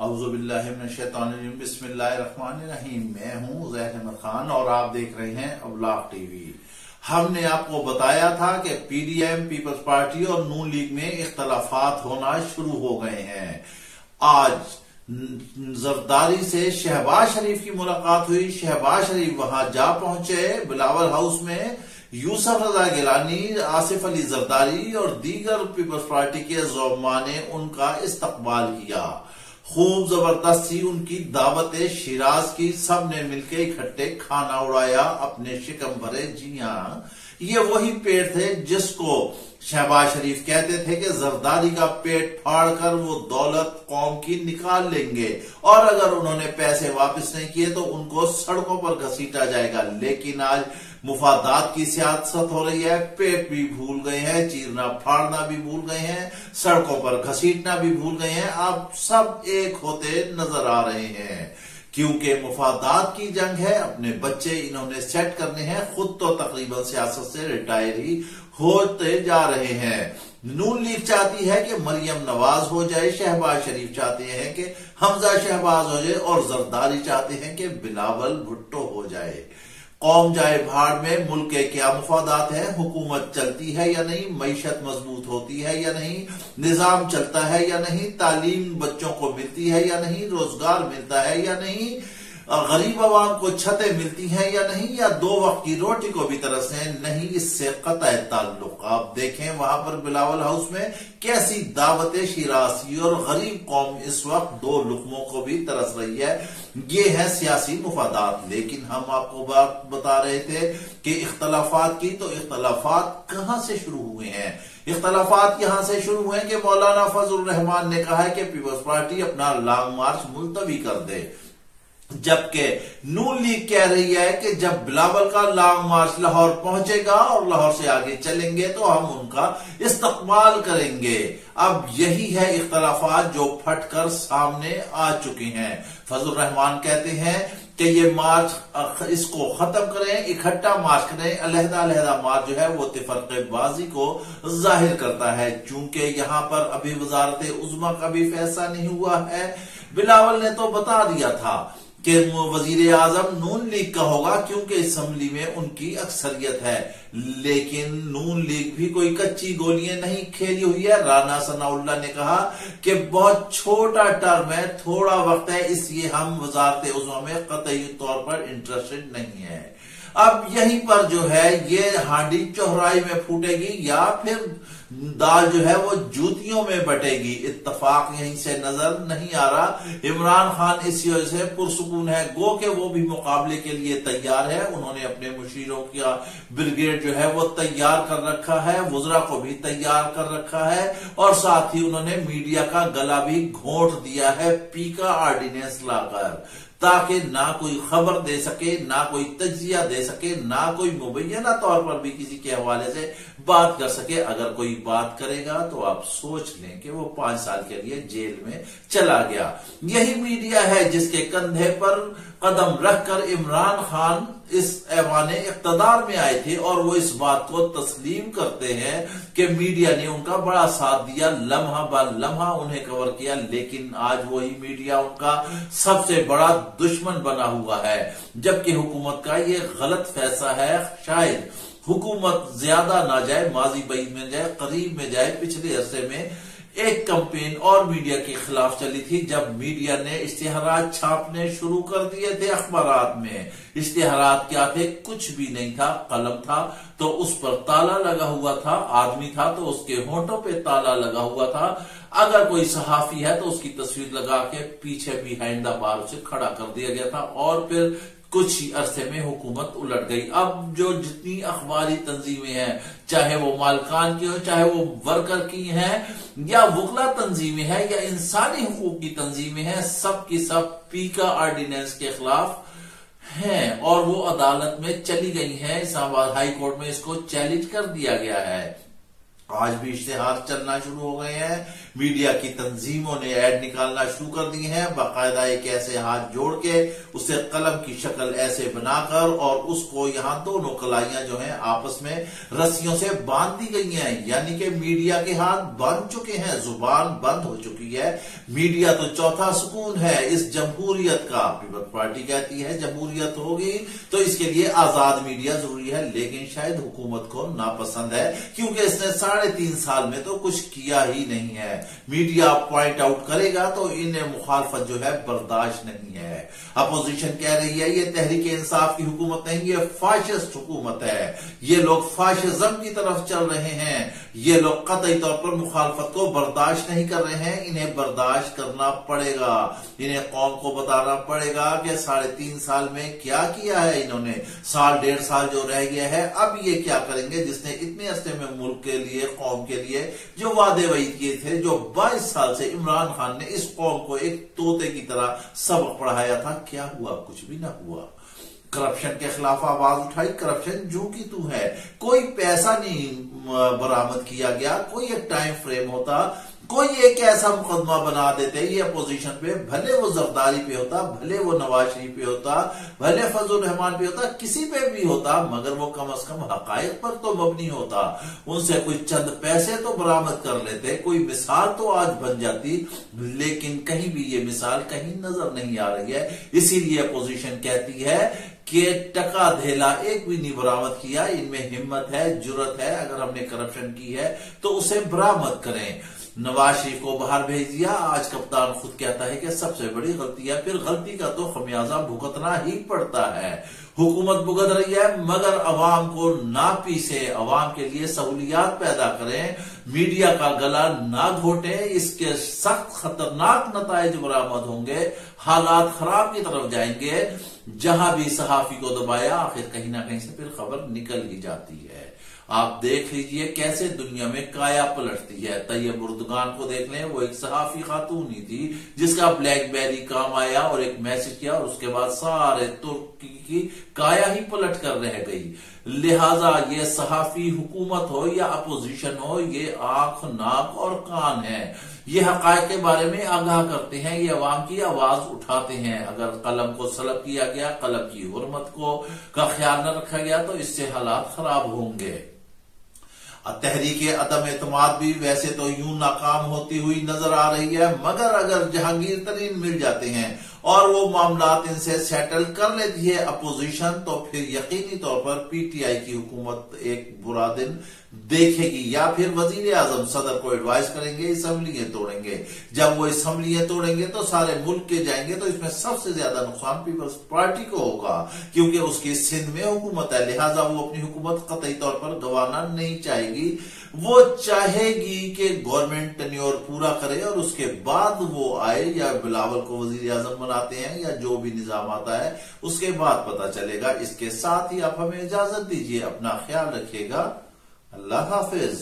اعوذ باللہ من الشیطان الرجیم بسم اللہ الرحمن الرحیم۔ میں ہوں زہر احمد خان اور آپ دیکھ رہے ہیں ابلاغ ٹی وی۔ ہم نے آپ کو بتایا تھا کہ P D M people's party اور نون لیگ میں اختلافات ہونا شروع ہو گئے ہیں۔ آج زرداری سے شہباز شریف کی ملاقات ہوئی۔ شہباز شریف وہاں جا پہنچے بلاول ہاؤس میں۔ یوسف رضا گیلانی، آصف علی زرداری اور دیگر پیپلز پارٹی کے زعماء نے ان کا استقبال کیا۔ خوب زبردستی ان کی دعوت شیراز کی، سب نے مل کے اکٹھے کھانا اڑایا اپنے شکم بھرے۔ جی ہاں، یہ وہی پیٹ تھے جس کو شہباز شریف کہتے تھے کہ زرداری کا پیٹ پھاڑ کر وہ دولت قوم کی نکال لیں گے اور اگر انہوں نے پیسے واپس نہیں کیے تو ان کو سڑکوں پر گھسیٹا جائے گا۔ لیکن آج مفادات کی سیاست ہو رہی ہے، پیٹ بھی بھول گئے ہیں، چیرنا پھاڑنا بھی بھول گئے ہیں، سڑکوں پر گھسیٹنا بھی بھول گئے ہیں۔ اب سب ایک ہوتے نظر آ رہے ہیں کیونکہ مفادات کی جنگ ہے۔ اپنے بچے انہوں نے سیٹ کرنے ہیں، خود تو تقریباً سیاست سے ریٹائر ہی ہوتے جا رہے ہیں۔ نون لیگ چاہتی ہے کہ مریم نواز ہو جائے، شہباز شریف چاہتے ہیں کہ حمزہ شہباز ہو جائے اور زرداری چاہتے ہیں کہ بلاول بھٹو ہو جائے۔ قوم جائے بھاڑ میں، ملک کے کیا مفادات ہیں؟ حکومت چلتی ہے یا نہیں؟ معیشت مضبوط ہوتی ہے یا نہیں؟ نظام چلتا ہے یا نہیں؟ تعلیم بچوں کو ملتی ہے یا نہیں؟ روزگار ملتا ہے یا نہیں؟ غریب عوام کو چھتیں ملتی ہیں یا نہیں؟ یا دو وقت کی روٹی کو بھی ترسیں؟ نہیں، اس سے قطع تعلق۔ آپ دیکھیں وہاں پر بلاول ہاؤس میں کیسی دعوت شیراز اور غریب قوم اس وقت دو لقموں کو بھی ترس رہی ہے۔ یہ ہے سیاسی مفادات۔ لیکن ہم آپ کو بات بتا رہے تھے کہ اختلافات کی، تو اختلافات کہاں سے شروع ہوئے ہیں؟ اختلافات یہاں سے شروع ہوئے کہ مولانا فضل الرحمان نے کہا ہے کہ پیپلز پارٹی اپنا لانگ مارچ ملتوی کر دے، جبکہ نون لیگ کہہ رہی ہے کہ جب بلاول کا لانگ مارچ لاہور پہنچے گا اور لاہور سے آگے چلیں گے تو ہم ان کا استقبال کریں گے۔ اب یہی ہے اختلافات جو پھٹ کر سامنے آ چکے ہیں۔ فضل الرحمان کہتے ہیں کہ یہ مارچ اس کو ختم کریں، اکٹھا مارچ کریں۔ علیحدہ علیحدہ مارچ جو ہے وہ تفرقے بازی کو ظاہر کرتا ہے، چونکہ یہاں پر ابھی وزارت عظمیٰ کا بھی فیصلہ نہیں ہوا ہے۔ بلاول نے تو بتا دیا تھا کہ وزیر اعظم نون لیگ کا ہوگا کیونکہ اسمبلی میں ان کی اکثریت ہے، لیکن نون لیگ بھی کوئی کچی گولیاں نہیں کھیلی ہوئی ہے۔ رانا ثناء اللہ نے کہا کہ بہت چھوٹا ٹرم ہے، تھوڑا وقت ہے، اس لیے ہم وزارت عظمیٰ میں قطعی طور پر انٹرسٹڈ نہیں ہے۔ اب یہیں پر جو ہے یہ ہانڈی چوہرائی میں پھوٹے گی یا پھر دال جو ہے وہ جوتیوں میں بٹے گی۔ اتفاق یہیں سے نظر نہیں آ رہا۔ عمران خان اس وجہ سے پرسکون ہے، گو کہ وہ بھی مقابلے کے لیے تیار ہے۔ انہوں نے اپنے مشیروں کا بریگیڈ جو ہے وہ تیار کر رکھا ہے، وزراء کو بھی تیار کر رکھا ہے اور ساتھ ہی انہوں نے میڈیا کا گلا بھی گھونٹ دیا ہے پی کا آرڈیننس لا کر، تاکہ نہ کوئی خبر دے سکے، نہ کوئی تجزیہ دے سکے، نہ کوئی مبینہ طور پر بھی کسی کے حوالے سے بات کر سکے۔ اگر کوئی بات کرے گا تو آپ سوچ لیں کہ وہ 5 سال کے لیے جیل میں چلا گیا۔ یہی میڈیا ہے جس کے کندھے پر قدم رکھ کر عمران خان اس ایوان اقتدار میں آئے تھے اور وہ اس بات کو تسلیم کرتے ہیں کہ میڈیا نے ان کا بڑا ساتھ دیا، لمحہ بہ لمحہ انہیں کور کیا، لیکن آج وہی میڈیا ان کا سب سے بڑا دشمن بنا ہوا ہے، جبکہ حکومت کا یہ غلط فیصلہ ہے۔ شاید حکومت زیادہ نہ جائے، ماضی بعید میں جائے، قریب میں جائے۔ پچھلے عرصے میں ایک کمپین اور میڈیا کے خلاف چلی تھی جب میڈیا نے اشتہارات چھاپنے شروع کر دیے تھے اخبارات میں۔ اشتہارات کیا تھے؟ کچھ بھی نہیں تھا، قلم تھا تو اس پر تالا لگا ہوا تھا، آدمی تھا تو اس کے ہونٹوں پہ تالا لگا ہوا تھا، اگر کوئی صحافی ہے تو اس کی تصویر لگا کے پیچھے بھی ہینڈ بار اسے کھڑا کر دیا گیا تھا اور پھر کچھ ہی عرصے میں حکومت الٹ گئی۔ اب جو جتنی اخباری تنظیمیں ہیں، چاہے وہ مالکان کی ہو، چاہے وہ ورکر کی ہیں یا وکلا تنظیمیں ہیں یا انسانی حقوق کی تنظیمیں ہیں، سب کی سب پی کا آرڈیننس کے خلاف ہیں اور وہ عدالت میں چلی گئی ہیں۔ اسلام آباد ہائی کورٹ میں اس کو چیلنج کر دیا گیا ہے۔ آج بھی اشتہار چلنا شروع ہو گئے ہیں، میڈیا کی تنظیموں نے ایڈ نکالنا شروع کر دی ہیں، باقاعدہ ایک ایسے ہاتھ جوڑ کے اسے قلم کی شکل ایسے بنا کر اور اس کو یہاں دونوں کلائیاں جو ہیں آپس میں رسیوں سے باندھ دی گئی ہیں، یعنی کہ میڈیا کے ہاتھ بن چکے ہیں، زبان بند ہو چکی ہے۔ میڈیا تو چوتھا سکون ہے اس جمہوریت کا۔ پیپلز پارٹی کہتی ہے جمہوریت ہوگی تو اس کے لیے آزاد میڈیا ضروری ہے، لیکن شاید حکومت کو ناپسند ہے کیونکہ اس نے 3.5 سال میں تو کچھ کیا ہی نہیں ہے۔ میڈیا پوائنٹ آؤٹ کرے گا تو انہیں مخالفت جو ہے برداشت نہیں ہے۔ اپوزیشن کہہ رہی ہے یہ تحریک انصاف کی حکومت نہیں، یہ فاشسٹ حکومت ہے، یہ لوگ فاشزم کی طرف چل رہے ہیں، یہ لوگ قطعی طور پر مخالفت کو برداشت نہیں کر رہے ہیں، انہیں برداشت کرنا پڑے گا، انہیں قوم کو بتانا پڑے گا کہ 3.5 سال میں کیا کیا ہے انہوں نے، 1.5 سال جو رہ گیا ہے اب یہ کیا کریں گے جس نے اتنے عرصے میں ملک کے لیے، قوم کے لیے جو وعدے وعید کیے تھے، جو 22 سال سے عمران خان نے اس قوم کو ایک طوطے کی طرح سبق پڑھایا تھا، کیا ہوا؟ کچھ بھی نہ ہوا۔ کرپشن کے خلاف آواز اٹھائی، کرپشن جو کی تو ہے، کوئی پیسہ نہیں برآمد کیا گیا، کوئی ایک ٹائم فریم ہوتا، کوئی ایک ایسا مقدمہ بنا دیتے یہ اپوزیشن پہ، بھلے وہ زرداری پہ ہوتا، بھلے وہ نواز شریف پہ ہوتا، بھلے فضل الرحمان پہ ہوتا، کسی پہ بھی ہوتا، مگر وہ کم از کم حقائق پر تو مبنی ہوتا، ان سے کوئی چند پیسے تو برآمد کر لیتے، کوئی مثال تو آج بن جاتی، لیکن کہیں بھی یہ مثال کہیں نظر نہیں آ رہی ہے۔ اسی لیے اپوزیشن کہتی ہے کہ ٹکا دھیلا ایک بھی نہیں برآمد کیا، ان میں ہمت ہے، جرت ہے، اگر ہم نے کرپشن کی ہے تو اسے برآمد کریں۔ نواز شریف کو باہر بھیج دیا، آج کپتان خود کہتا ہے کہ سب سے بڑی غلطی ہے، پھر غلطی کا تو خمیازہ بھگتنا ہی پڑتا ہے۔ حکومت بھگت رہی ہے مگر عوام کو نہ پیسے، عوام کے لیے سہولیات پیدا کریں، میڈیا کا گلا نہ گھوٹیں، اس کے سخت خطرناک نتائج برآمد ہوں گے، حالات خراب کی طرف جائیں گے۔ جہاں بھی صحافی کو دبایا آخر کہیں نہ کہیں سے پھر خبر نکل ہی جاتی ہے۔ آپ دیکھ لیجئے کیسے دنیا میں کایا پلٹتی ہے۔ طیب اردگان کو دیکھ لیں، وہ ایک صحافی خاتون ہی تھی جس کا بلیک بیری کام آیا اور ایک میسج کیا اور اس کے بعد سارے ترکی کی کایا ہی پلٹ کر رہ گئی۔ لہٰذا یہ صحافی حکومت ہو یا اپوزیشن ہو، یہ آنکھ، ناک اور کان ہے، یہ حقائق کے بارے میں آگاہ کرتے ہیں، یہ عوام کی آواز اٹھاتے ہیں۔ اگر قلم کو سلب کیا گیا، قلم کی حرمت کا خیال نہ رکھا گیا تو اس سے حالات خراب ہوں گے۔ تحریک عدم اعتماد بھی ویسے تو یوں ناکام ہوتی ہوئی نظر آ رہی ہے، مگر اگر جہانگیر ترین مل جاتے ہیں اور وہ معاملات ان سے سیٹل کر لیتی ہے اپوزیشن، تو پھر یقینی طور پر پی ٹی آئی کی حکومت ایک برا دن دیکھے گی، یا پھر وزیر اعظم صدر کو ایڈوائز کریں گے اسمبلیاں توڑیں گے۔ جب وہ اسمبلیاں توڑیں گے تو سارے ملک کے جائیں گے، تو اس میں سب سے زیادہ نقصان پیپلز پارٹی کو ہوگا کیونکہ اس کی سندھ میں حکومت ہے، لہٰذا وہ اپنی حکومت قطعی طور پر گنوانا نہیں چاہے گی۔ وہ چاہے گی کہ گورنمنٹ ٹینیور پورا کرے اور اس کے بعد وہ آئے، یا بلاول کو وزیر اعظم بناتے ہیں یا جو بھی نظام آتا ہے اس کے بعد پتا چلے گا۔ اس کے ساتھ ہی آپ ہمیں اجازت دیجیے، اپنا خیال رکھیے گا، اللہ حافظ۔